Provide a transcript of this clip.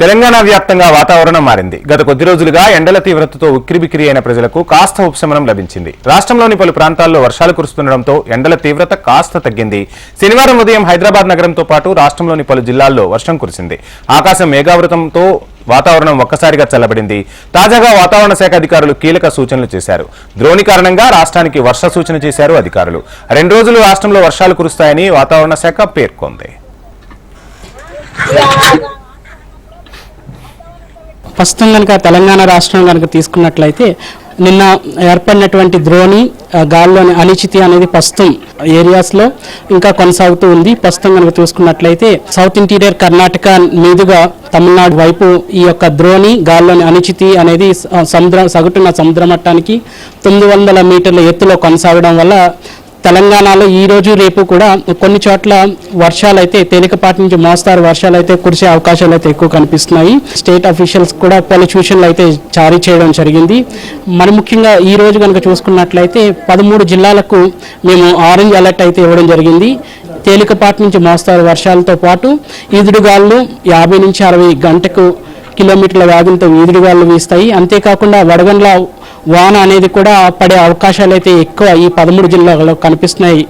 తెలంగాణ వ్యాప్తంగా వాతావరణం మారింది. గత కొద్ది రోజులుగా ఎండల తీవ్రతతో ఉక్కిరిబిక్కిరి అయిన ప్రజలకు కాస్త ఉపశమనం లభించింది. రాష్ట్రంలోని పలు ప్రాంతాల్లో వర్షాలు కురుస్తుండటంతో ఎండల తీవ్రత కాస్త తగ్గింది. శనివారం ఉదయం హైదరాబాద్ నగరంతో పాటు రాష్ట్రంలోని పలు జిల్లాల్లో వర్షం కురిసింది. ఆకాశం మేఘావృతంతో వాతావరణం ఒక్కసారిగా చల్లబడింది. తాజాగా వాతావరణ శాఖ అధికారులు కీలక సూచనలు చేశారు. ద్రోణి కారణంగా రాష్ట్రానికి వర్ష సూచన చేశారు అధికారులు. 2 రోజులు రాష్ట్రంలో వర్షాలు కురుస్తాయని వాతావరణ శాఖ పేర్కొంది. ప్రస్తుతం కనుక తెలంగాణ రాష్ట్రం కనుక తీసుకున్నట్లయితే నిన్న ఏర్పడినటువంటి ద్రోణి గాల్లోని అనిశ్చితి అనేది ప్రస్తుతం ఏరియాస్లో ఇంకా కొనసాగుతూ ఉంది. ప్రస్తుతం కనుక చూసుకున్నట్లయితే సౌత్ ఇంటీరియర్ కర్ణాటక మీదుగా తమిళనాడు వైపు ఈ యొక్క ద్రోణి గాల్లోని అనిశ్చితి అనేది సగటున సముద్ర మట్టానికి 900 మీటర్ల ఎత్తులో కొనసాగడం వల్ల తెలంగాణలో ఈ రోజు రేపు కూడా కొన్ని చోట్ల వర్షాలు అయితే తేలికపాటి నుంచి మోస్తారు వర్షాలు అయితే కురిసే అవకాశాలు అయితే ఎక్కువ కనిపిస్తున్నాయి. స్టేట్ అఫీషియల్స్ కూడా పలు సూచనలు అయితే జారీ చేయడం జరిగింది. మరి ముఖ్యంగా ఈ రోజు కనుక చూసుకున్నట్లయితే 13 జిల్లాలకు మేము ఆరెంజ్ అలర్ట్ అయితే ఇవ్వడం జరిగింది. తేలికపాటి నుంచి మోస్తారు వర్షాలతో పాటు ఈదుడుగాలు 50 నుంచి 60 గంటకు కిలోమీటర్ల వేగంతో ఈదుడుగాలు వీస్తాయి. అంతేకాకుండా వడగండ్ల వాన అనేది కూడా పడే అవకాశాలు అయితే ఎక్కువ ఈ 13 జిల్లాలలో కనిపిస్తున్నాయి.